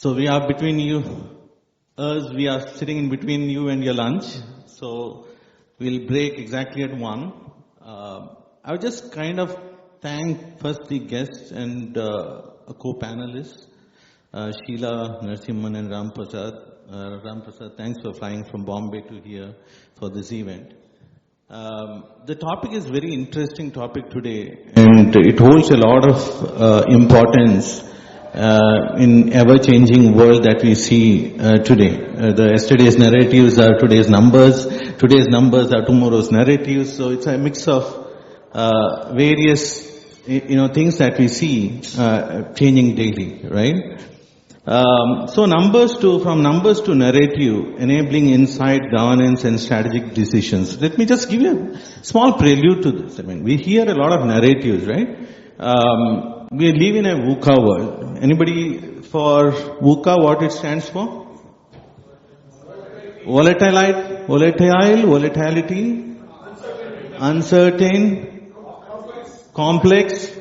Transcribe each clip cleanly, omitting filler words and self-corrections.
So we are between you, we are sitting in between you and your lunch. So we'll break exactly at 1. I would just kind of thank first the guests and a co-panelist, Sheila, Narasimhan and Ram Prasad. Ram Prasad, thanks for flying from Bombay to here for this event. The topic is very interesting topic today, and it holds a lot of importance in ever-changing world that we see today. The yesterday's narratives are today's numbers are tomorrow's narratives. So it's a mix of various things that we see changing daily, right? So from numbers to narrative, enabling insight, governance and strategic decisions. Let me just give you a small prelude to this. I mean, we hear a lot of narratives, right? We live in a VUCA world. Anybody for VUCA, what it stands for? Volatility, uncertain, complex,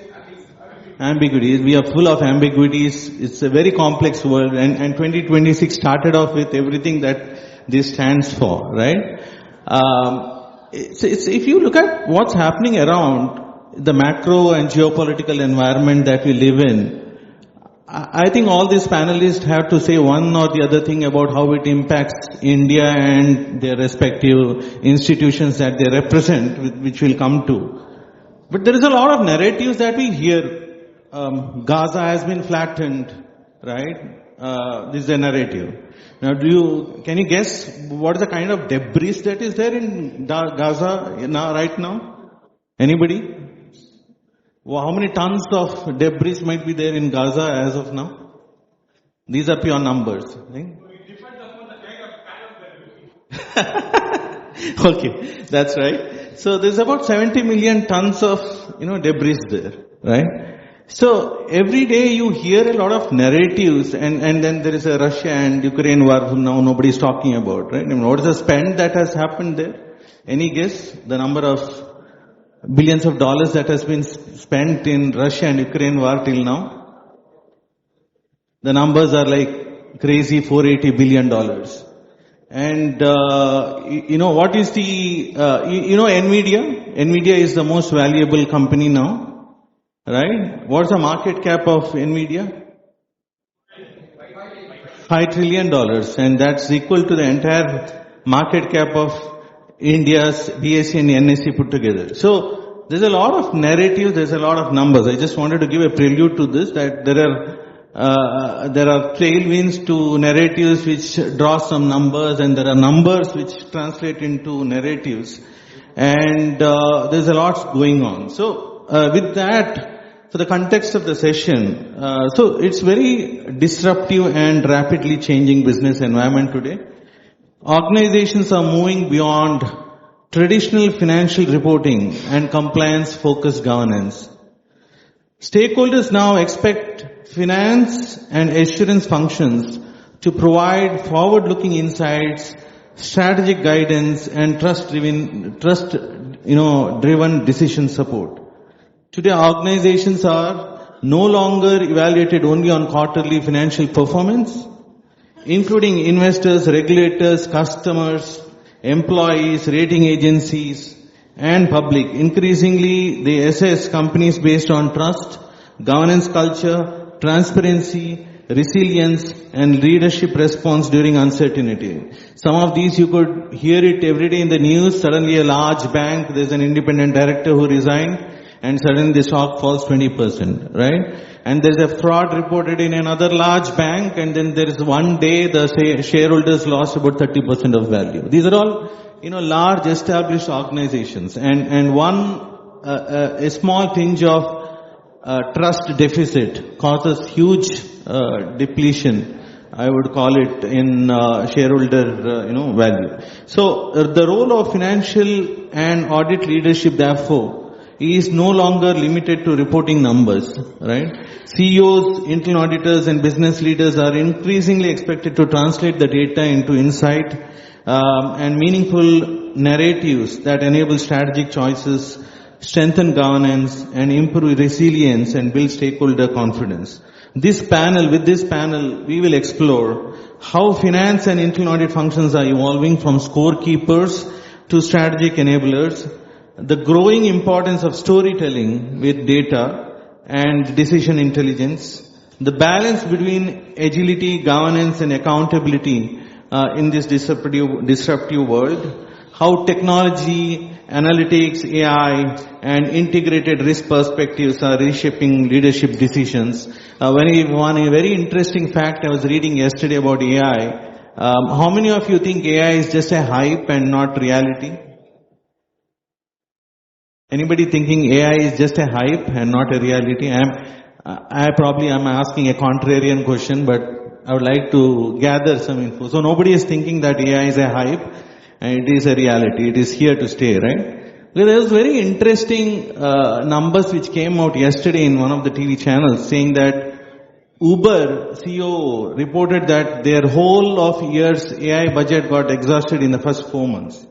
ambiguities. We are full of ambiguities. It's a very complex world, and 2026 started off with everything that this stands for, right? If you look at what's happening around the macro and geopolitical environment that we live in, I think all these panelists have to say one or the other thing about how it impacts India and their respective institutions that they represent, which we'll come to. But there is a lot of narratives that we hear. Gaza has been flattened, right? This is a narrative. Now, can you guess what is the kind of debris that is there in Gaza right now? Anybody? Well, how many tons of debris might be there in Gaza as of now? These are pure numbers. Right? It depends upon the kind of panel. Okay, that's right. So there's about 70 million tons of debris there, right? So every day you hear a lot of narratives, and then there is a Russia and Ukraine war who now nobody's talking about, right? I mean, what is the spend that has happened there? Any guess? The number of billions of dollars that has been spent in Russia and Ukraine war till now? The numbers are like crazy, $480 billion. And, what is the, NVIDIA? NVIDIA is the most valuable company now, right? What's the market cap of NVIDIA? $5 trillion. And that's equal to the entire market cap of India's BSE and NSE put together. So there's a lot of narrative, there's a lot of numbers. I just wanted to give a prelude to this, that there are tailwinds to narratives which draw some numbers, and there are numbers which translate into narratives. And there's a lot going on. So with that, for the context of the session, so it's very disruptive and rapidly changing business environment today. Organizations are moving beyond traditional financial reporting and compliance-focused governance. Stakeholders now expect finance and assurance functions to provide forward-looking insights, strategic guidance, and trust-driven decision support. Today, organizations are no longer evaluated only on quarterly financial performance, including investors, regulators, customers, employees, rating agencies, and public. Increasingly, they assess companies based on trust, governance culture, transparency, resilience, and leadership response during uncertainty. Some of these you could hear it every day in the news. Suddenly a large bank, there's an independent director who resigned, and suddenly the stock falls 20%, right? And there's a fraud reported in another large bank, and then there is one day the shareholders lost about 30% of value. These are all, large established organizations, and a small tinge of trust deficit causes huge depletion, I would call it, in shareholder value. So the role of financial and audit leadership, therefore, is no longer limited to reporting numbers, right? CEOs, internal auditors and business leaders are increasingly expected to translate the data into insight and meaningful narratives that enable strategic choices, strengthen governance and improve resilience and build stakeholder confidence. With this panel, we will explore how finance and internal audit functions are evolving from scorekeepers to strategic enablers, the growing importance of storytelling with data and decision intelligence, the balance between agility, governance and accountability in this disruptive world, how technology, analytics, AI and integrated risk perspectives are reshaping leadership decisions. One very interesting fact I was reading yesterday about AI. How many of you think AI is just a hype and not reality? Anybody thinking AI is just a hype and not a reality? I probably am asking a contrarian question, but I would like to gather some info. So nobody is thinking that AI is a hype and it is a reality. It is here to stay, right? There was very interesting numbers which came out yesterday in one of the TV channels saying that Uber CEO reported that their whole of year's AI budget got exhausted in the first 4 months.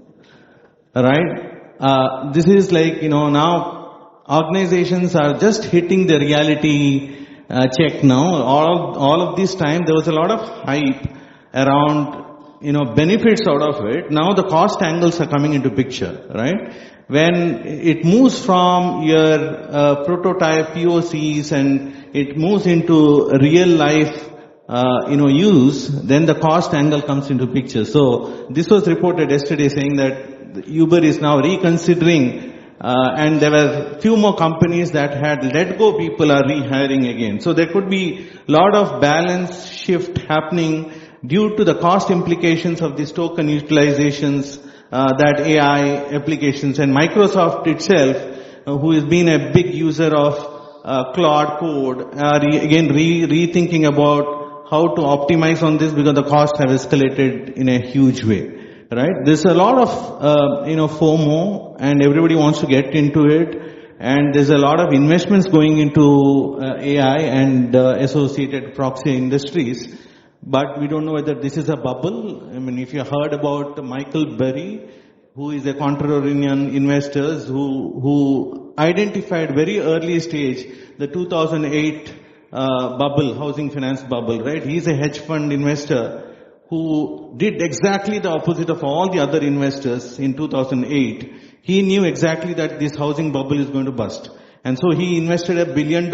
Right? This is like, now organizations are just hitting the reality check now. All of this time there was a lot of hype around, benefits out of it. Now the cost angles are coming into picture, right? When it moves from your prototype POCs and it moves into real life use, then the cost angle comes into picture. So this was reported yesterday saying that Uber is now reconsidering, and there were few more companies that had let go people are rehiring again. So there could be a lot of balance shift happening due to the cost implications of these token utilizations that AI applications and Microsoft itself, who has been a big user of Claude Code, are again rethinking about how to optimize on this because the costs have escalated in a huge way. Right? There's a lot of, FOMO and everybody wants to get into it. And there's a lot of investments going into AI and associated proxy industries. But we don't know whether this is a bubble. I mean, if you heard about Michael Burry, who is a contrarian investor who identified very early stage the 2008 bubble, housing finance bubble, right? He's a hedge fund investor who did exactly the opposite of all the other investors in 2008. He knew exactly that this housing bubble is going to bust. And so he invested $1 billion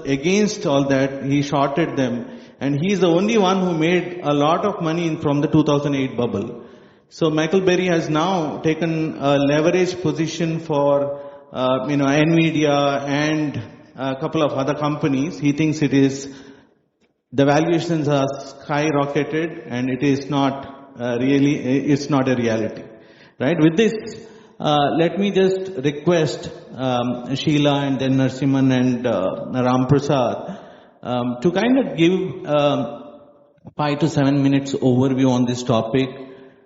against all that. He shorted them. And he is the only one who made a lot of money from the 2008 bubble. So Michael Burry has now taken a leverage position for, Nvidia and a couple of other companies. He thinks the valuations are skyrocketed and it is not it's not a reality. Right? With this, let me just request Sheila and then Narasimhan and Ram Prasad to kind of give 5 to 7 minutes overview on this topic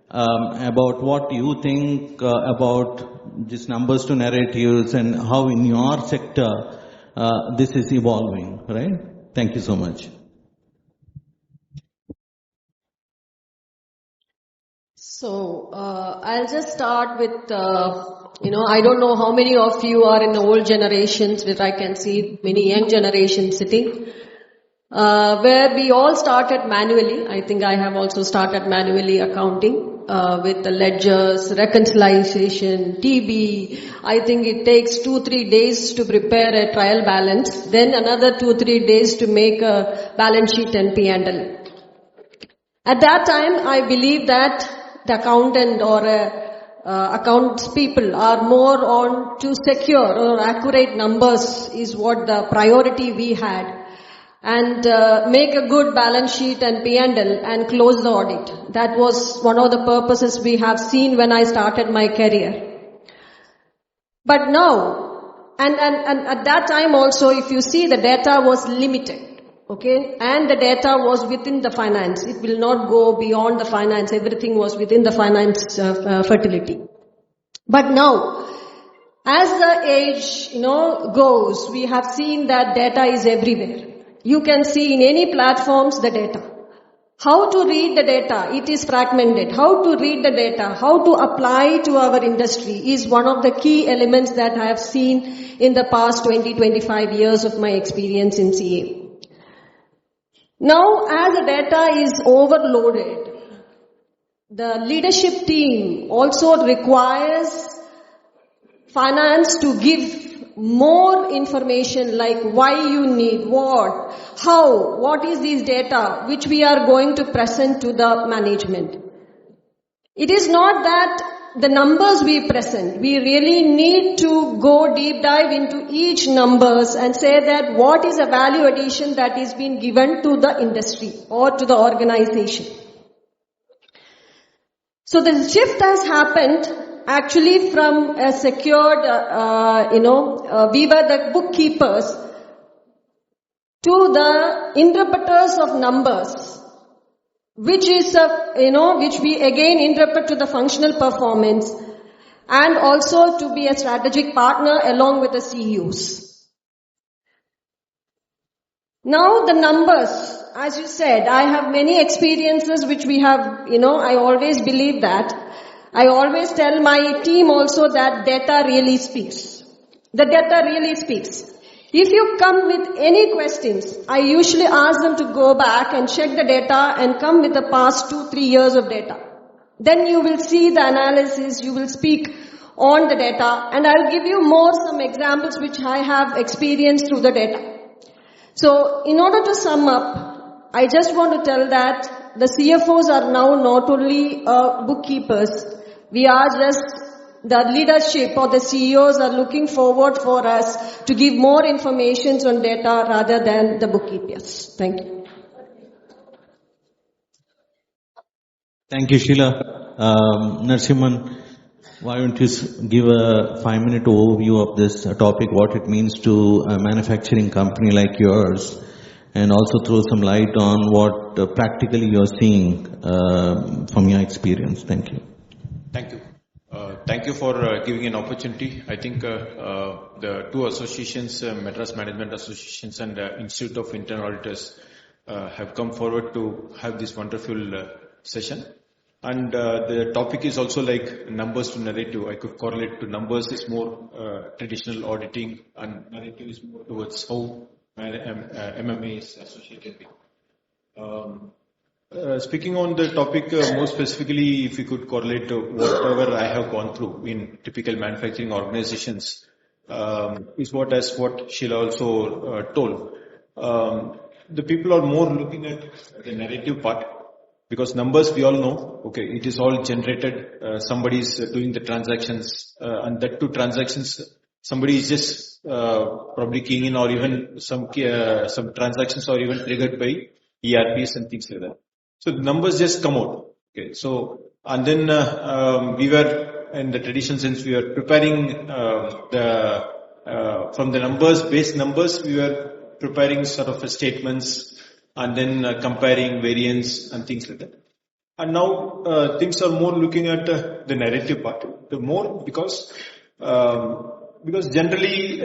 about what you think about these numbers to narratives and how in your sector this is evolving. Right? Thank you so much. So, I'll just start with, I don't know how many of you are in the old generations, but I can see many young generations sitting, where we all started manually. I think I have also started manually accounting, with the ledgers, reconciliation, TB. I think it takes 2-3 days to prepare a trial balance, then another 2-3 days to make a balance sheet and P&L. At that time, I believe that the accountant or accounts people are more on to secure or accurate numbers is what the priority we had, and make a good balance sheet and P&L and close the audit. That was one of the purposes we have seen when I started my career. But now, and at that time also, if you see, the data was limited. Okay, and the data was within the finance. It will not go beyond the finance. Everything was within the finance fertility. But now, as the age, goes, we have seen that data is everywhere. You can see in any platforms the data. How to read the data? It is fragmented. How to read the data? How to apply to our industry is one of the key elements that I have seen in the past 20-25 years of my experience in CA. Now, as the data is overloaded, the leadership team also requires finance to give more information like why you need, what, how, what is these data which we are going to present to the management. It is not that the numbers we present, we really need to go deep dive into each numbers and say that what is a value addition that is being given to the industry or to the organization. So the shift has happened actually from a secured, we were the bookkeepers to the interpreters of numbers, which is which we again interpret to the functional performance and also to be a strategic partner along with the CEOs. Now the numbers, as you said, I have many experiences which we have, I always believe that. I always tell my team also that data really speaks. The data really speaks. If you come with any questions, I usually ask them to go back and check the data and come with the past 2-3 years of data. Then you will see the analysis, you will speak on the data, and I'll give you some examples which I have experienced through the data. So, in order to sum up, I just want to tell that the CFOs are now not only bookkeepers, we are just the leadership or the CEOs are looking forward for us to give more information on data rather than the bookkeepers. Thank you. Thank you, Sheila. Narasimhan, why don't you give a 5-minute overview of this topic, what it means to a manufacturing company like yours, and also throw some light on what practically you're seeing from your experience. Thank you. Thank you. Thank you for giving an opportunity. I think the two associations, Madras Management Associations and Institute of Internal Auditors, have come forward to have this wonderful session. And the topic is also like numbers to narrative. I could correlate to numbers is more traditional auditing, and narrative is more towards how MMA is associated with. Speaking on the topic more specifically, if you could correlate to whatever I have gone through in typical manufacturing organizations, is what Sheila also told. The people are more looking at the narrative part, because numbers we all know, okay, it is all generated, somebody is doing the transactions, and that two transactions, somebody is just probably keying in, or even some transactions are even triggered by ERPs and things like that. So the numbers just come out. Okay. So, and then we were in the traditional sense, we were preparing from the base numbers, we were preparing sort of statements and then comparing variance and things like that. And now things are more looking at the narrative part. The more because generally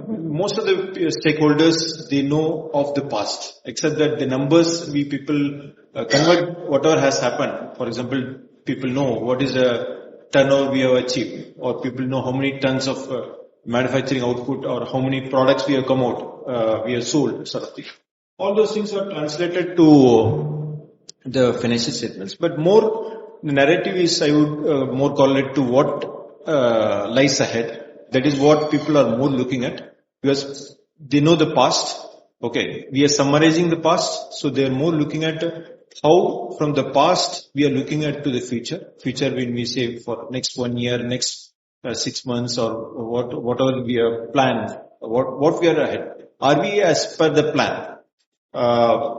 most of the stakeholders, they know of the past, except that the numbers we people convert whatever has happened. For example, people know what is a turnover we have achieved, or people know how many tons of manufacturing output or how many products we have come out, we have sold, sort of thing. All those things are translated to the financial statements, but more the narrative is, I would more correlate to what lies ahead. That is what people are more looking at, because they know the past. Okay, we are summarizing the past, so they are more looking at how from the past we are looking at to the future. Future when we say for next 1 year, next 6 months, or whatever we have planned, what we are ahead. Are we as per the plan?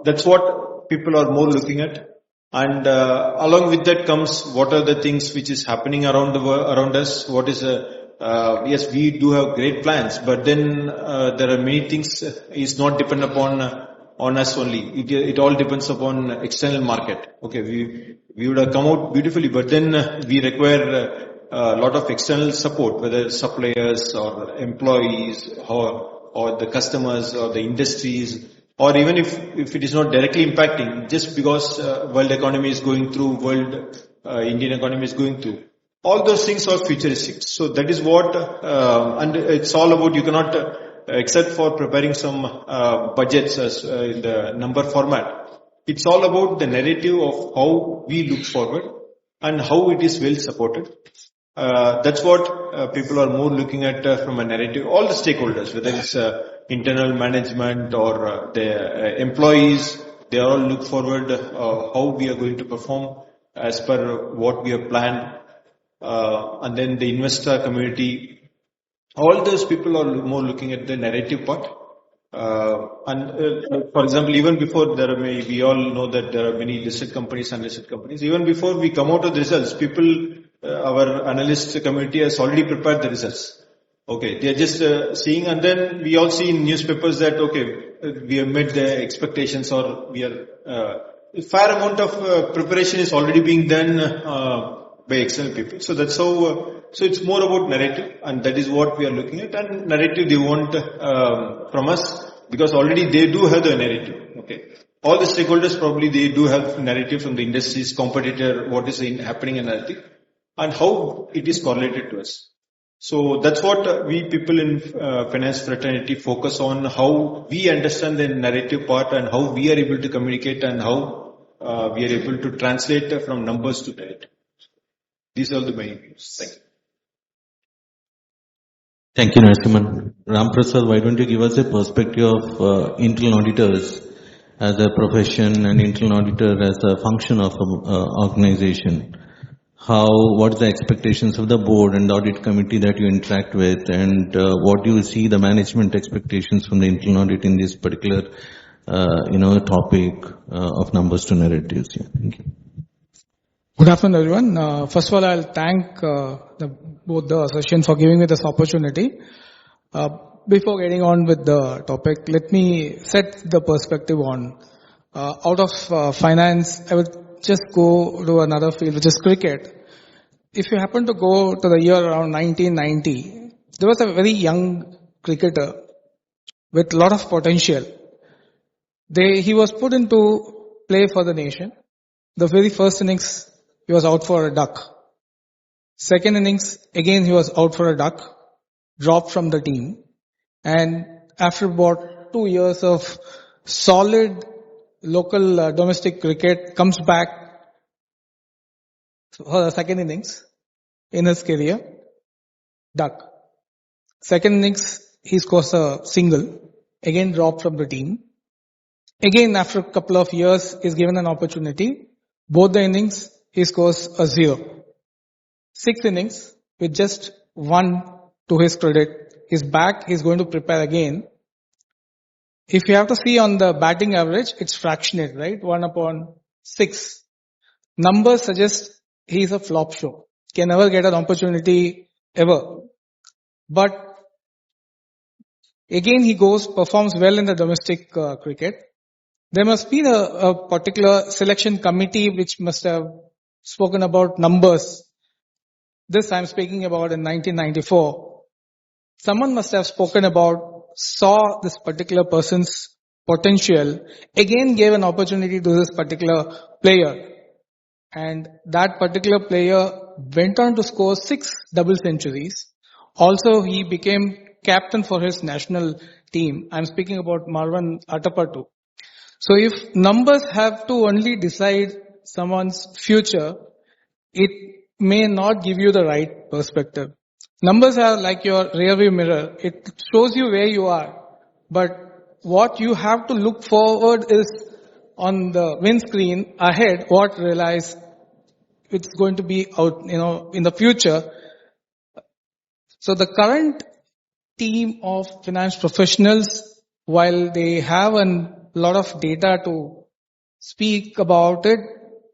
That's what people are more looking at. And along with that comes what are the things which is happening around us. What is yes, we do have great plans, but then there are many things is not depend upon on us only. It all depends upon external market. Okay, we would have come out beautifully, but then we require a lot of external support, whether suppliers or employees or the customers or the industries, or even if it is not directly impacting, just because world economy is going through, Indian economy is going through. All those things are futuristic. So that is what, and it's all about, you cannot except for preparing some budgets as in the number format, it's all about the narrative of how we look forward and how it is well supported. That's what people are more looking at from a narrative. All the stakeholders, whether it's internal management or the employees, they all look forward how we are going to perform as per what we have planned. And then the investor community, all those people are more looking at the narrative part. For example, even before we all know that there are many listed companies and unlisted companies. Even before we come out of the results, our analyst community has already prepared the results. Okay, they are just seeing, and then we all see in newspapers that we have met the expectations, or we are a fair amount of preparation is already being done by external people. So that's how. So it's more about narrative, and that is what we are looking at. And narrative they want from us, because already they do have the narrative. Okay, all the stakeholders probably they do have narrative from the industries, competitor, what is happening and everything, and how it is correlated to us. So that's what we people in finance fraternity focus on, how we understand the narrative part and how we are able to communicate and how we are able to translate from numbers to narrative. These are the main views. Thank you. Thank you, Narasimhan. Ram Prasad, why don't you give us a perspective of internal auditors as a profession and internal auditor as a function of an organization? What is the expectations of the board and the audit committee that you interact with, and what do you see the management expectations from the internal audit in this particular, topic of numbers to narratives? Yeah, thank you. Good afternoon, everyone. First of all, I'll thank both the association for giving me this opportunity. Before getting on with the topic, let me set the perspective on out of finance. I will just go to another field, which is cricket. If you happen to go to the year around 1990, there was a very young cricketer with a lot of potential. He was put into play for the nation. The very first innings, he was out for a duck. Second innings, again he was out for a duck, dropped from the team. And after about 2 years of solid local domestic cricket, comes back for the second innings in his career, duck. Second innings, he scores a single, again dropped from the team. Again, after a couple of years, is given an opportunity. Both the innings, he scores a 0. 6 innings, with just 1 to his credit, he's back, he's going to prepare again. If you have to see on the batting average, it's fractionate, right? 1/6. Numbers suggest he's a flop show. Can never get an opportunity ever. But again he performs well in the domestic cricket. There must be a particular selection committee which must have spoken about numbers. This I'm speaking about in 1994. Someone must have spoken about, saw this particular person's potential, again gave an opportunity to this particular player. And that particular player went on to score 6 double centuries. Also, he became captain for his national team. I'm speaking about Marwan Atapattu. So if numbers have to only decide someone's future, it may not give you the right perspective. Numbers are like your rearview mirror. It shows you where you are. But what you have to look forward is on the windscreen ahead, what realize it's going to be out, in the future. So the current team of finance professionals, while they have a lot of data to speak about it,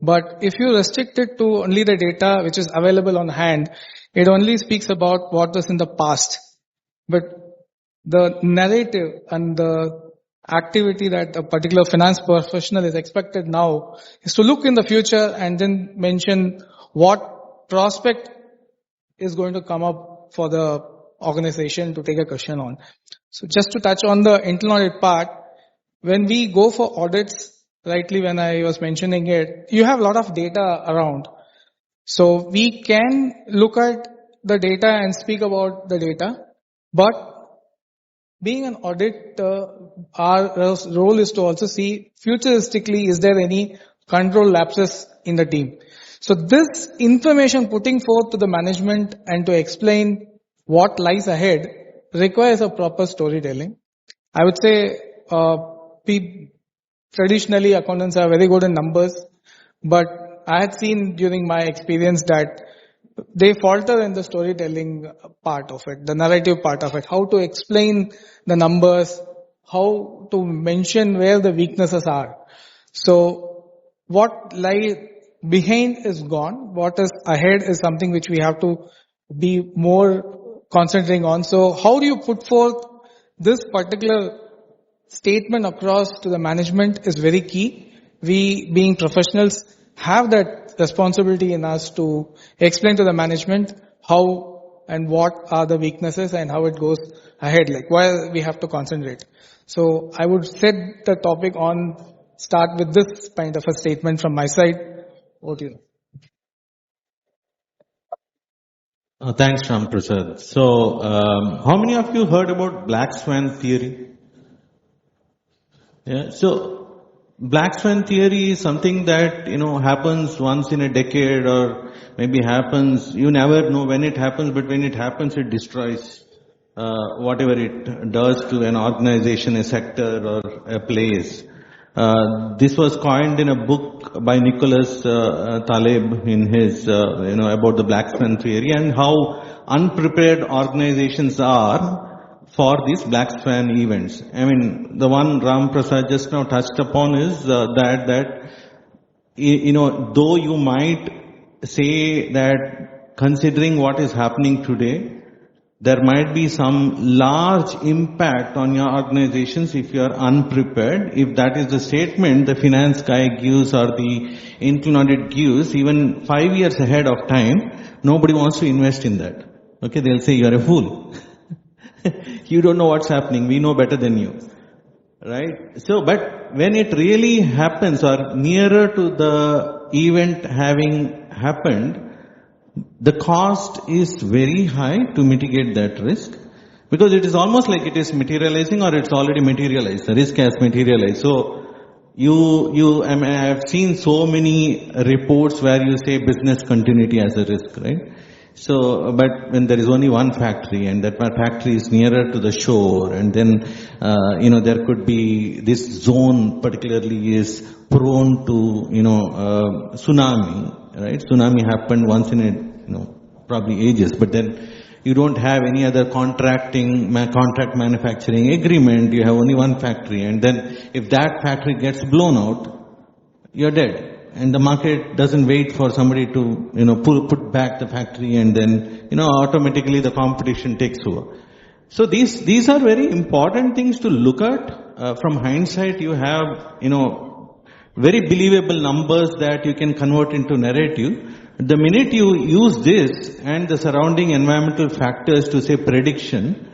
but if you restrict it to only the data which is available on hand, it only speaks about what was in the past. But the narrative and the activity that a particular finance professional is expected now is to look in the future and then mention what prospect is going to come up for the organization to take a question on. So just to touch on the internal audit part, when we go for audits, rightly when I was mentioning it, you have a lot of data around. So we can look at the data and speak about the data, but being an auditor, our role is to also see futuristically, is there any control lapses in the team? So this information putting forth to the management and to explain what lies ahead requires a proper storytelling. I would say, traditionally accountants are very good in numbers, but I had seen during my experience that they falter in the storytelling part of it, the narrative part of it, how to explain the numbers, how to mention where the weaknesses are. So what lies behind is gone. What is ahead is something which we have to be more concentrating on. So how do you put forth this particular statement across to the management is very key. We, being professionals, have that responsibility in us to explain to the management how and what are the weaknesses and how it goes ahead, like why we have to concentrate. So I would set the topic on, start with this kind of a statement from my side. Over to you. Thanks, Ram Prasad. So, how many of you heard about black swan theory? Yeah, so black swan theory is something that, happens once in a decade or maybe happens, you never know when it happens, but when it happens, it destroys whatever it does to an organization, a sector or a place. This was coined in a book by Nicholas Taleb in his, about the black swan theory and how unprepared organizations are for these black swan events. I mean, the one Ram Prasad just now touched upon is that though you might say that considering what is happening today, there might be some large impact on your organizations if you are unprepared. If that is the statement the finance guy gives or the internal audit gives, even 5 years ahead of time, nobody wants to invest in that. Okay, they'll say you are a fool. You don't know what's happening. We know better than you. Right? So, but when it really happens or nearer to the event having happened, the cost is very high to mitigate that risk because it is almost like it is materializing or it's already materialized. The risk has materialized. So, I have seen so many reports where you say business continuity as a risk, right? So, but when there is only one factory and that factory is nearer to the shore and then, there could be this zone particularly is prone to, tsunami, right? Tsunami happened once in probably ages, but then you don't have any other contract manufacturing agreement. You have only one factory. And then if that factory gets blown out, you're dead. And the market doesn't wait for somebody to, put back the factory and then, automatically the competition takes over. So these are very important things to look at. From hindsight, you have, very believable numbers that you can convert into narrative. The minute you use this and the surrounding environmental factors to say prediction,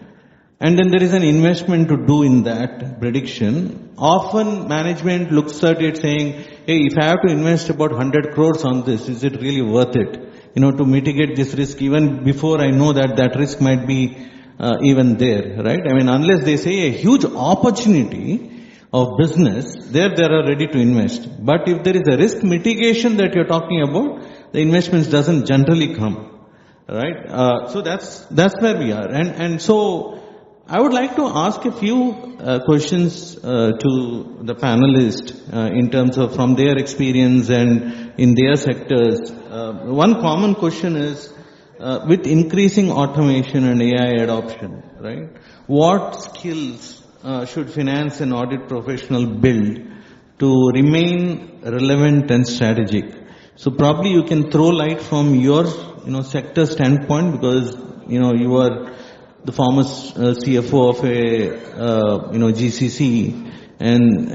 and then there is an investment to do in that prediction, often management looks at it saying, hey, if I have to invest about 100 crores on this, is it really worth it? To mitigate this risk even before I know that risk might be even there, right? I mean, unless they say a huge opportunity of business, they are ready to invest. But if there is a risk mitigation that you're talking about, the investments doesn't generally come, right? So that's where we are. And so I would like to ask a few questions to the panelists in terms of from their experience and in their sectors. One common question is, with increasing automation and AI adoption, right? What skills should finance and audit professional build to remain relevant and strategic? So probably you can throw light from your, sector standpoint because, you are the former CFO of a, GCC and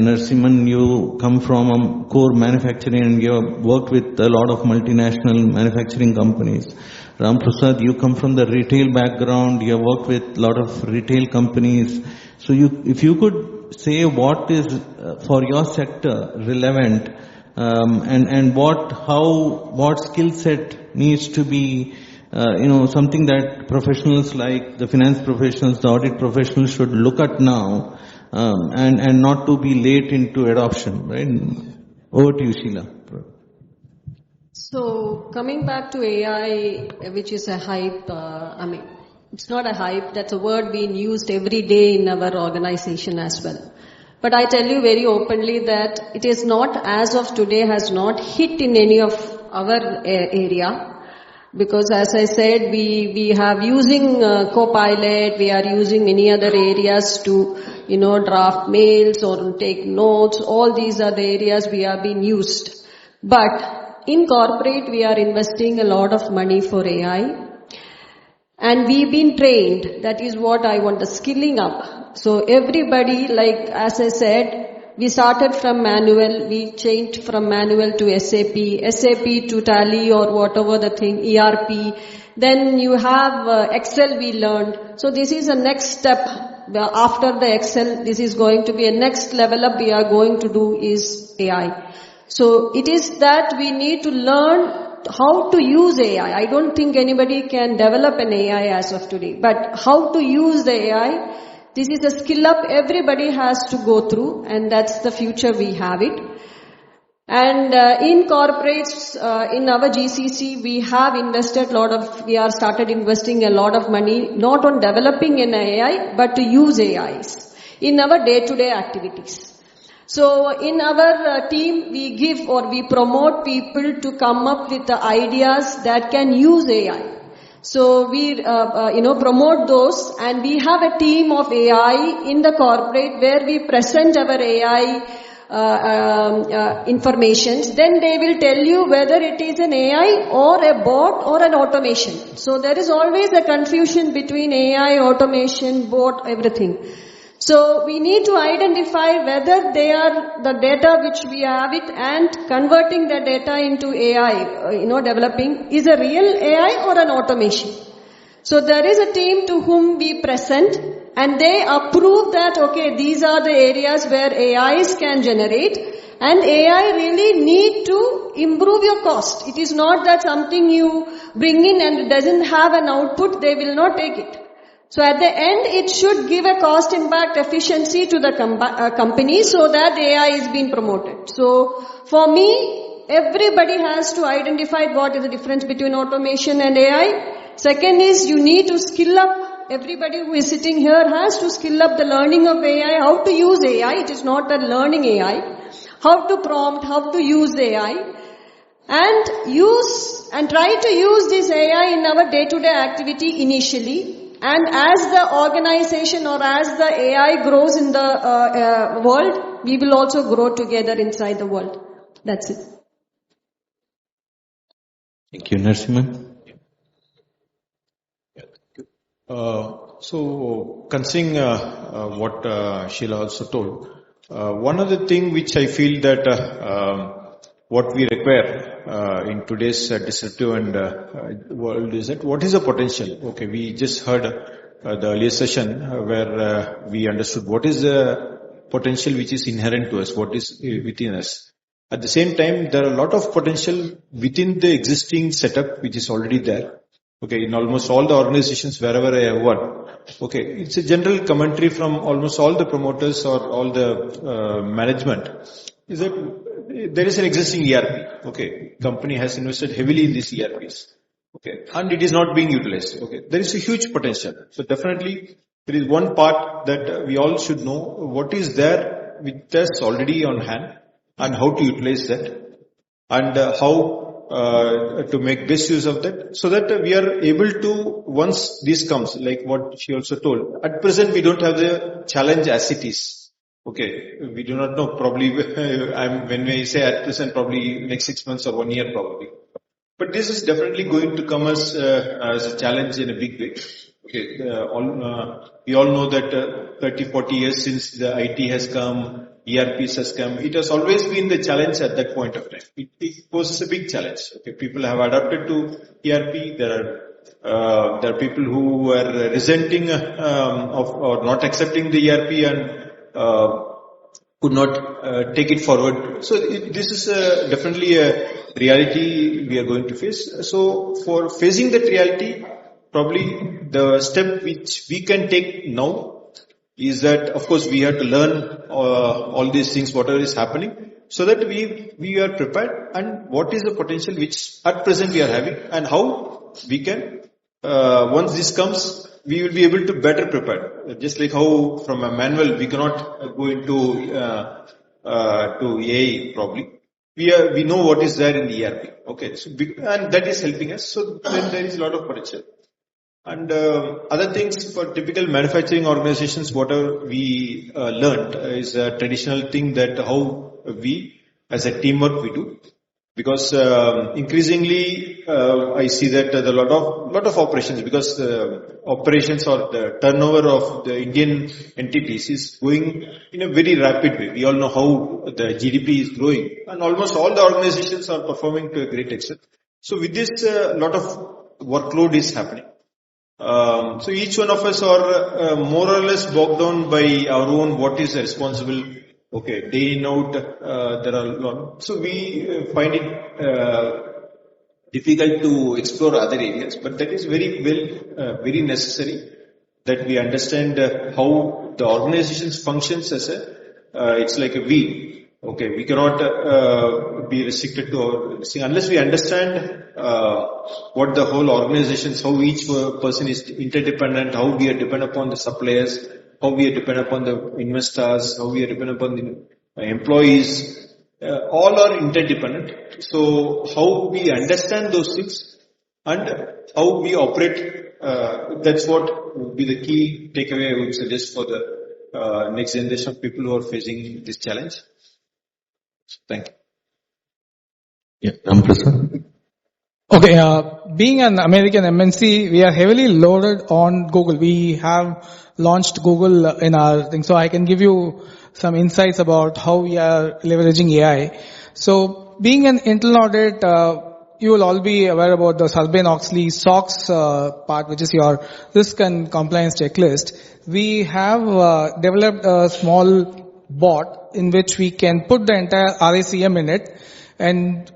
Narasimhan, you come from a core manufacturing and you have worked with a lot of multinational manufacturing companies. Ram Prasad, you come from the retail background, you have worked with a lot of retail companies. So if you could say what is for your sector relevant, and what skill set needs to be something that professionals like the finance professionals, the audit professionals should look at now, and not to be late into adoption, right? Over to you, Sheila. So coming back to AI, which is a hype, it's not a hype, that's a word being used every day in our organization as well. But I tell you very openly that it is not, as of today, has not hit in any of our area. Because as I said, we have using Copilot, we are using many other areas to, draft mails or take notes. All these are the areas we have been used. But in corporate, we are investing a lot of money for AI. And we've been trained. That is what I want, the skilling up. So everybody, like as I said, we started from manual, we changed from manual to SAP to Tally or whatever the thing, ERP. Then you have Excel we learned. So this is a next step. After the Excel, this is going to be a next level up we are going to do is AI. So it is that we need to learn how to use AI. I don't think anybody can develop an AI as of today. But how to use the AI, this is a skill up everybody has to go through, and that's the future we have it. And in corporates, in our GCC, we have invested we are started investing a lot of money, not on developing an AI, but to use AIs in our day-to-day activities. So in our team, we give or we promote people to come up with the ideas that can use AI. So we, promote those, and we have a team of AI in the corporate where we present our AI informations. Then they will tell you whether it is an AI or a bot or an automation. So there is always a confusion between AI, automation, bot, everything. So we need to identify whether they are the data which we have it and converting the data into AI, developing is a real AI or an automation. So there is a team to whom we present and they approve that, okay, these are the areas where AIs can generate, and AI really need to improve your cost. It is not that something you bring in and it doesn't have an output, they will not take it. So at the end, it should give a cost impact efficiency to the company so that AI is being promoted. So for me, everybody has to identify what is the difference between automation and AI. Second is you need to skill up. Everybody who is sitting here has to skill up the learning of AI, how to use AI. It is not that learning AI. How to prompt, how to use AI. And try to use this AI in our day-to-day activity initially. And as the organization or as the AI grows in the world, we will also grow together inside the world. That's it. Thank you, Narasimhan. So considering what Sheila also told, one of the things which I feel that what we require in today's disruptive and world is that what is the potential? Okay, we just heard the earlier session where we understood what is the potential which is inherent to us, what is within us. At the same time, there are a lot of potential within the existing setup which is already there. Okay, in almost all the organizations wherever I have worked. Okay, it's a general commentary from almost all the promoters or all the management is that there is an existing ERP. Okay, company has invested heavily in these ERPs. Okay, and it is not being utilized. Okay, there is a huge potential. So definitely there is one part that we all should know what is there with us already on hand and how to utilize that and how to make best use of that so that we are able to, once this comes, like what she also told, at present we don't have the challenge as it is. Okay, we do not know, probably when we say at present, probably next 6 months or 1 year probably. But this is definitely going to come as a challenge in a big way. Okay, we all know that 30, 40 years since the IT has come, ERPs has come, it has always been the challenge at that point of time. It poses a big challenge. Okay, people have adapted to ERP. There are people who are resenting or not accepting the ERP and could not take it forward. So this is definitely a reality we are going to face. So for facing that reality, probably the step which we can take now is that, of course, we have to learn all these things, whatever is happening, so that we are prepared, and what is the potential which at present we are having, and how we can, once this comes, we will be able to better prepare. Just like how from a manual we cannot go into to AI probably. We know what is there in the ERP. Okay, so and that is helping us. So then there is a lot of potential. And other things for typical manufacturing organizations, whatever we learned is a traditional thing that how we as a teamwork we do. Because increasingly I see that there are a lot of operations, because the operations or the turnover of the Indian entities is going in a very rapid way. We all know how the GDP is growing, and almost all the organizations are performing to a great extent. So with this, a lot of workload is happening. So each one of us are more or less bogged down by our own what is responsible. Okay, day in out, there are a lot. So we find it difficult to explore other areas, but that is very necessary that we understand how the organization functions as it's like a we. Okay, we cannot be restricted to our thing unless we understand what the whole organizations, how each person is interdependent, how we are dependent upon the suppliers, how we are dependent upon the investors, how we are dependent upon the employees. All are interdependent. So how we understand those things and how we operate, that's what would be the key takeaway I would suggest for the next generation of people who are facing this challenge. Thank you. Yeah, Ramprasad. Okay, being an American MNC, we are heavily loaded on Google. We have launched Google in our thing. So I can give you some insights about how we are leveraging AI. So being an internal audit, you will all be aware about the Sarbanes-Oxley SOX part, which is your risk and compliance checklist. We have developed a small bot in which we can put the entire RACM in it, and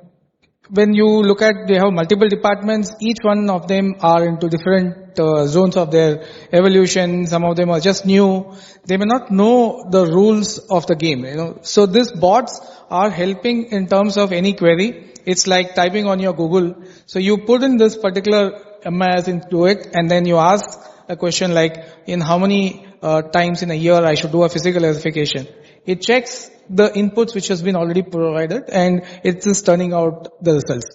when you look at, they have multiple departments, each one of them are into different zones of their evolution. Some of them are just new. They may not know the rules of the game, So these bots are helping in terms of any query. It's like typing on your Google. So you put in this particular MIS into it, and then you ask a question like, in how many times in a year I should do a physical verification. It checks the inputs which has been already provided, and it is turning out the results.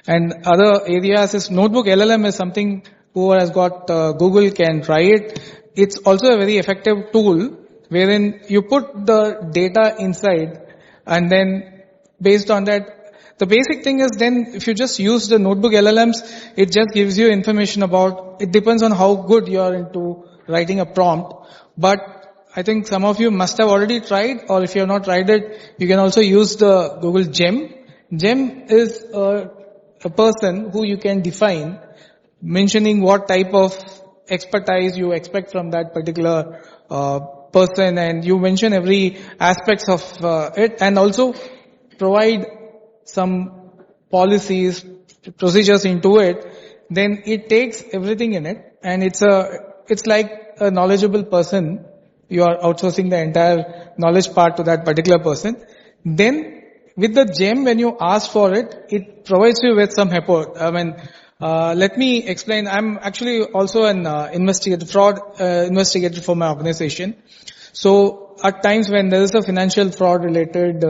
And other areas is notebook LLM is something whoever has got Google can try it. It's also a very effective tool wherein you put the data inside, and then based on that, the basic thing is then if you just use the notebook LLMs, it just gives you information about, it depends on how good you are into writing a prompt. But I think some of you must have already tried, or if you have not tried it, you can also use the Google Gem. Gem is a person who you can define, mentioning what type of expertise you expect from that particular person, and you mention every aspects of it, and also provide some policies, procedures into it. Then it takes everything in it, and it's like a knowledgeable person. You are outsourcing the entire knowledge part to that particular person. Then with the gem, when you ask for it, it provides you with some support. Let me explain. I'm actually also an fraud investigator for my organization. So at times when there is a financial fraud related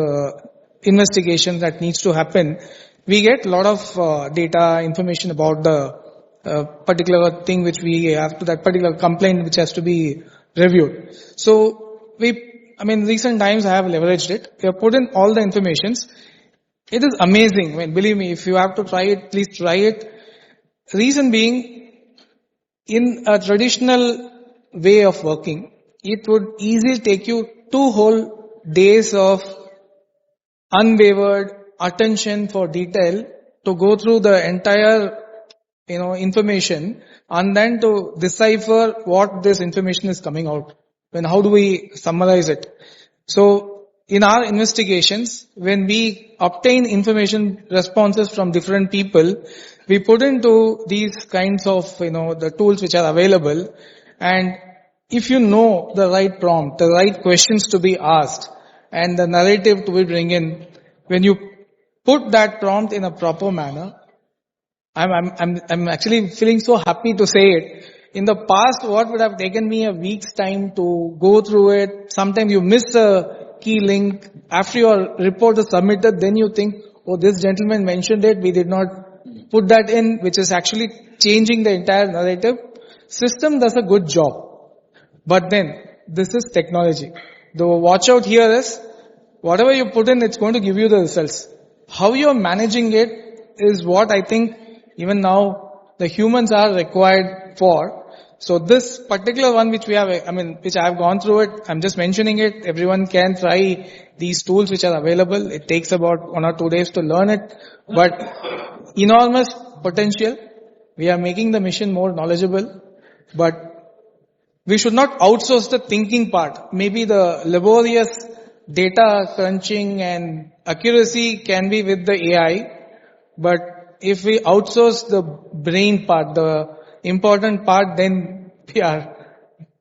investigation that needs to happen, we get a lot of data, information about the particular thing which we have to, that particular complaint which has to be reviewed. So recent times I have leveraged it. We have put in all the informations. It is amazing. Believe me, if you have to try it, please try it. Reason being, in a traditional way of working, it would easily take you 2 whole days of unwavered attention for detail to go through the entire information, and then to decipher what this information is coming out. How do we summarize it? So in our investigations, when we obtain information responses from different people, we put into these kinds of, the tools which are available. And if you know the right prompt, the right questions to be asked, and the narrative to be bring in, when you put that prompt in a proper manner, I'm actually feeling so happy to say it. In the past, what would have taken me a week's time to go through it, sometimes you miss a key link. After your report is submitted, then you think, oh, this gentleman mentioned it, we did not put that in, which is actually changing the entire narrative. System does a good job. But then, this is technology. The watch out here is, whatever you put in, it's going to give you the results. How you're managing it is what I think even now the humans are required for. So this particular one which we have, which I have gone through it, I'm just mentioning it. Everyone can try these tools which are available. It takes about 1 or 2 days to learn it, but enormous potential. We are making the mission more knowledgeable, but we should not outsource the thinking part. Maybe the laborious data crunching and accuracy can be with the AI, but if we outsource the brain part, the important part, then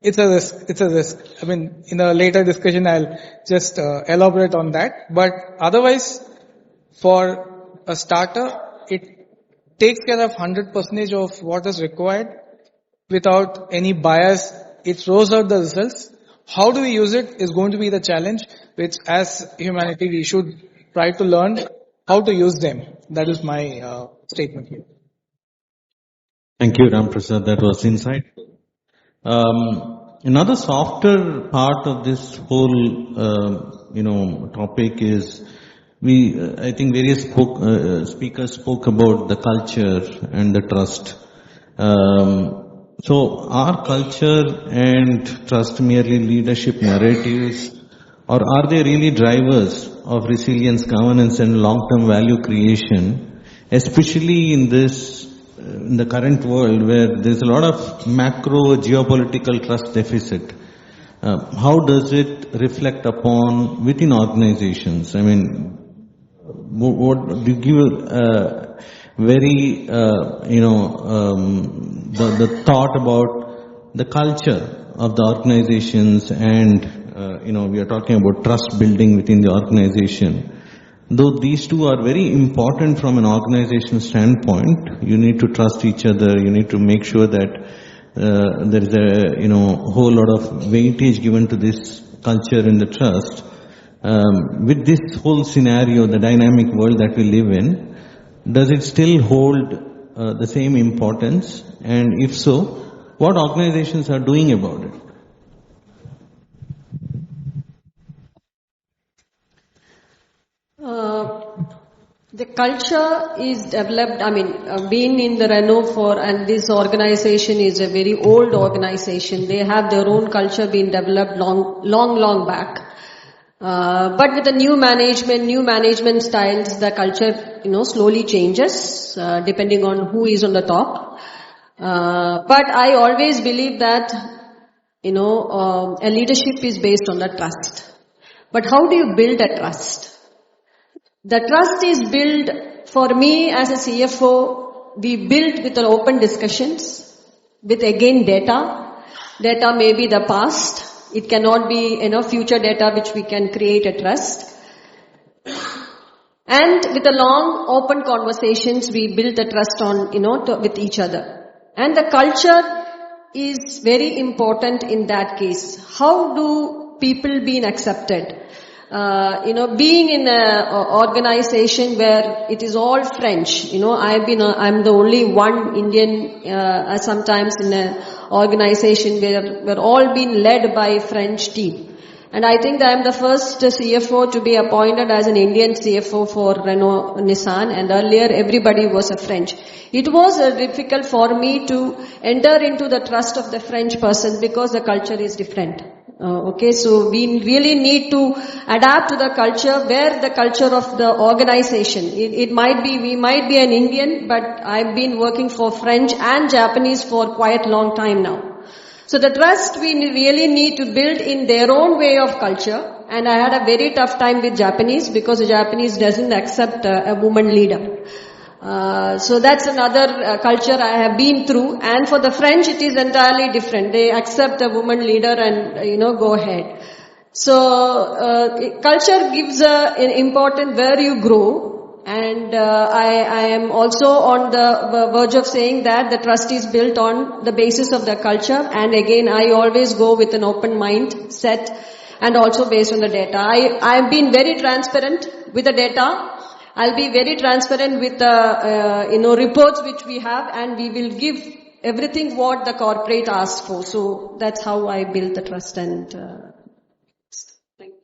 it's a risk. It's a risk. In a later discussion, I'll just elaborate on that. But otherwise, for a starter, it takes care of 100% of what is required without any bias. It throws out the results. How do we use it is going to be the challenge, which as humanity we should try to learn how to use them. That is my statement here. Thank you, Ram Prasad. That was insightful. Another softer part of this whole, topic is I think various speakers spoke about the culture and the trust. So are culture and trust merely leadership narratives, or are they really drivers of resilience, governance and long-term value creation, especially in the current world where there's a lot of macro geopolitical trust deficit? How does it reflect upon within organizations? What do you give very, the thought about the culture of the organizations and, we are talking about trust building within the organization. Though these two are very important from an organization standpoint, you need to trust each other, you need to make sure that there is a, whole lot of weightage given to this culture and the trust. With this whole scenario, the dynamic world that we live in, does it still hold the same importance? And if so, what organizations are doing about it? The culture is developed, being in the Renault and this organization is a very old organization. They have their own culture being developed long back. But with the new management styles, the culture, slowly changes, depending on who is on the top. But I always believe that, a leadership is based on the trust. But how do you build a trust? The trust is built, for me as a CFO, we build with open discussions, with again data. Data may be the past. It cannot be, future data which we can create a trust. And with the long open conversations, we build the trust on, with each other. And the culture is very important in that case. How do people being accepted? Being in an organization where it is all French, I'm the only one Indian, sometimes in an organization where we're all being led by French team. And I think that I'm the first CFO to be appointed as an Indian CFO for Renault Nissan, and earlier everybody was a French. It was difficult for me to enter into the trust of the French person because the culture is different. So we really need to adapt to the culture where the culture of the organization. We might be an Indian, but I've been working for French and Japanese for quite a long time now. So the trust we really need to build in their own way of culture, And I had a very tough time with Japanese because the Japanese doesn't accept a woman leader. So that's another culture I have been through. And for the French, it is entirely different. They accept a woman leader and, go ahead. So, culture gives an important where you grow. And I am also on the verge of saying that the trust is built on the basis of the culture. And again, I always go with an open mind set and also based on the data. I've been very transparent with the data. I'll be very transparent with the, reports which we have, and we will give everything what the corporate asks for. So that's how I build the trust and,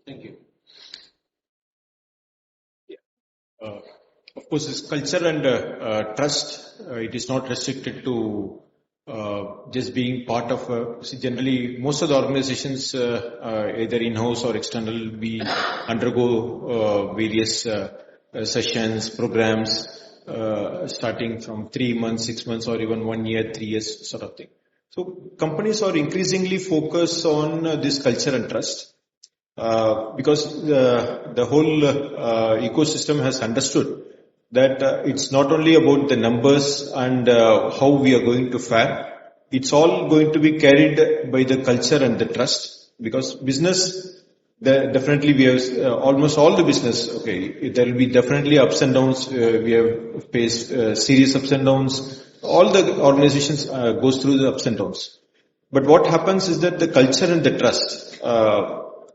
Thank you. Of course, this culture and trust, it is not restricted to just being part of. Generally, most of the organizations, either in-house or external, we undergo various sessions, programs, starting from 3 months, 6 months, or even 1 year, 3 years, sort of thing. So companies are increasingly focused on this culture and trust. Because the whole ecosystem has understood that it's not only about the numbers and how we are going to fare. It's all going to be carried by the culture and the trust. Because business, definitely we have almost all the business. Okay, there will be definitely ups and downs. We have faced serious ups and downs. All the organizations goes through the ups and downs. But what happens is that the culture and the trust.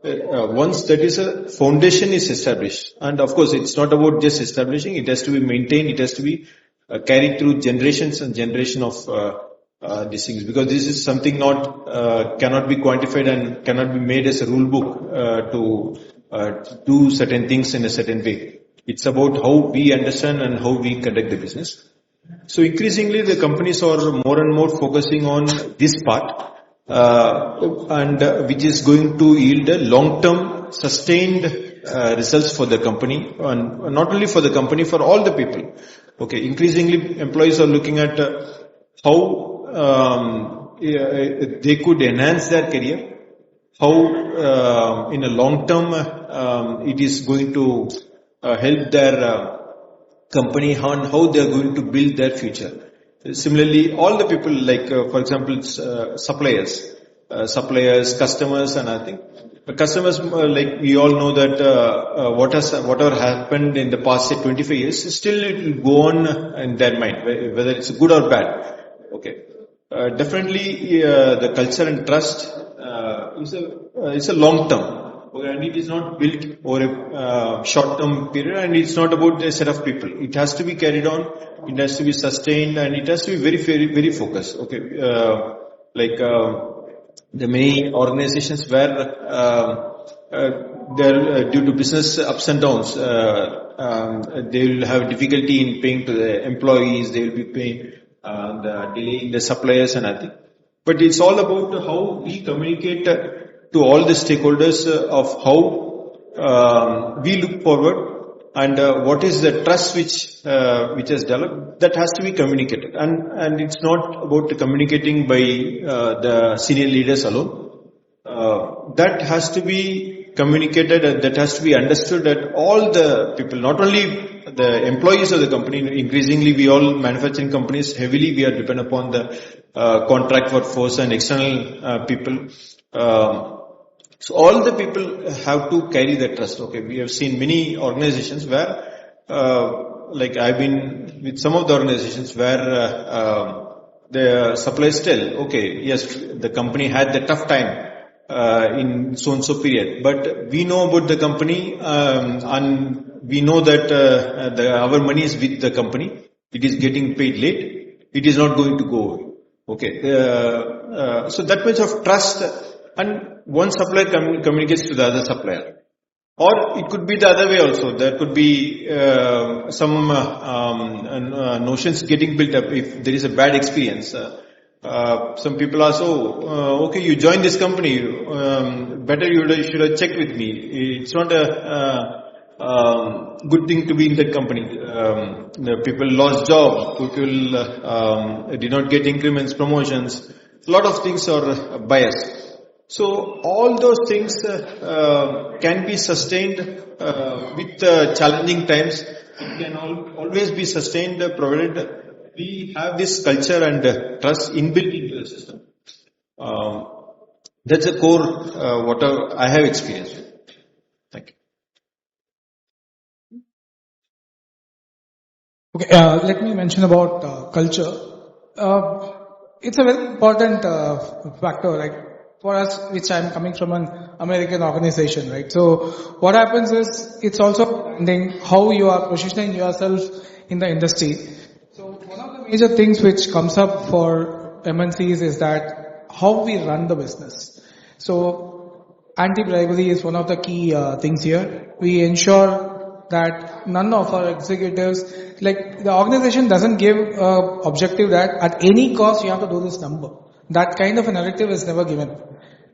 Once that is a foundation is established, and of course it's not about just establishing, it has to be maintained, it has to be carried through generations and generation of these things, because this is something cannot be quantified and cannot be made as a rule book to do certain things in a certain way. It's about how we understand and how we conduct the business. So increasingly the companies are more and more focusing on this part. And which is going to yield a long-term sustained results for the company, and not only for the company, for all the people. Okay, increasingly employees are looking at how they could enhance their career, how in a long term it is going to help their company, on how they are going to build their future. Similarly, all the people, like for example, suppliers, customers, and I think customers, like we all know that whatever happened in the past, say 25 years, still it will go on in their mind, whether it's good or bad. Okay, definitely the culture and trust is a long term. Okay, and it is not built over a short-term period, and it's not about a set of people. It has to be carried on, it has to be sustained, and it has to be very, very, very focused. Okay, the many organizations where they're due to business ups and downs, they will have difficulty in paying to the employees. They will be paying the delay in the suppliers and everything. But it's all about how we communicate to all the stakeholders of how we look forward, and what is the trust which has developed. That has to be communicated, and it's not about communicating by the senior leaders alone. That has to be communicated, and that has to be understood at all the people, not only the employees of the company. Increasingly, we all manufacturing companies, heavily we are dependent upon the contract workforce and external people. So all the people have to carry that trust. Okay, we have seen many organizations where, like I've been with some of the organizations where the suppliers tell, okay, yes, the company had the tough time in so and so period, but we know about the company, and we know that our money is with the company. It is getting paid late. It is not going to go away. Okay, so that much of trust. And one supplier communicates to the other supplier. Or it could be the other way also. There could be some notions getting built up if there is a bad experience. Some people are okay, you joined this company, better you should have checked with me. It's not a good thing to be in that company. People lost jobs, people did not get increments, promotions. A lot of things are biased. So all those things can be sustained with challenging times. It can always be sustained provided we have this culture and trust inbuilt into the system. That's the core what I have experienced. Thank you. Okay, let me mention about culture. It's a very important factor, like for us, which I'm coming from an American organization, right? So what happens is it's also branding how you are positioning yourself in the industry. So one of the major things which comes up for MNCs is that how we run the business. So anti-bribery is one of the key things here. We ensure that none of our executives, like the organization doesn't give objective that at any cost you have to do this number. That kind of a narrative is never given.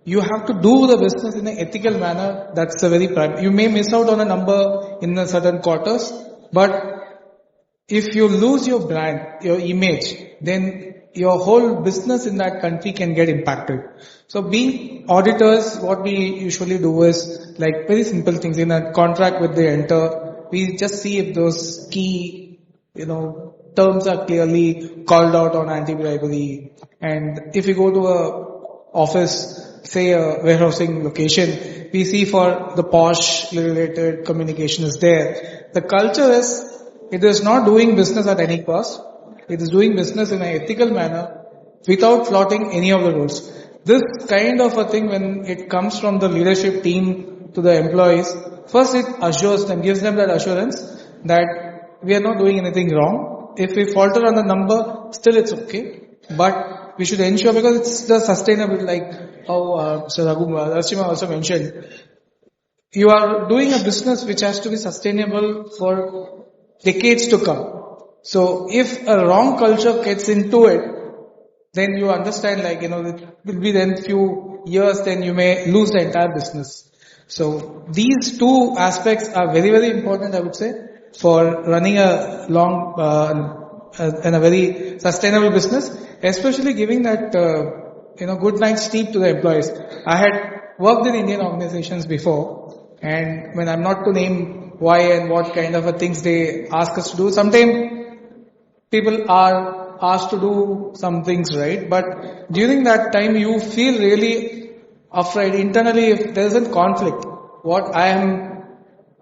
You have to do the business in an ethical manner. That's the very prime. You may miss out on a number in a certain quarters, but if you lose your brand, your image, then your whole business in that country can get impacted. So being auditors, what we usually do is like very simple things. In a contract with the enter, we just see if those key, terms are clearly called out on anti-bribery. And if you go to a office, say a warehousing location, we see for the posh related communication is there. The culture is, it is not doing business at any cost. It is doing business in an ethical manner without flouting any of the rules. This kind of a thing, when it comes from the leadership team to the employees, first it assures them, gives them that assurance that we are not doing anything wrong. If we falter on the number, still it's okay. But we should ensure, because it's the sustainable, like how Mr. Rashima also mentioned, you are doing a business which has to be sustainable for decades to come. So if a wrong culture gets into it, then you understand, it will be then few years, then you may lose the entire business. So these two aspects are very, very important, I would say, for running a long and a very sustainable business, especially giving that good night's sleep to the employees. I had worked in Indian organizations before, and when I'm not to name why and what kind of things they ask us to do, sometimes people are asked to do some things, right? But during that time, you feel really afraid internally if there isn't conflict. What I am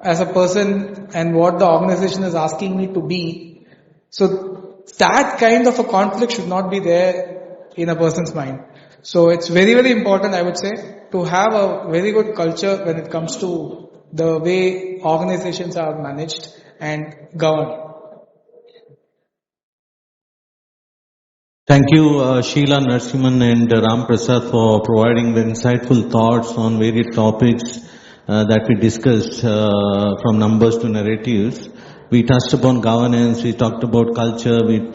as a person and what the organization is asking me to be. So that kind of a conflict should not be there in a person's mind. So it's very, very important, I would say, to have a very good culture when it comes to the way organizations are managed and governed. Thank you, Sheila, Narasimhan and Ram Prasad, for providing the insightful thoughts on various topics that we discussed, from numbers to narratives. We touched upon governance, we talked about culture, we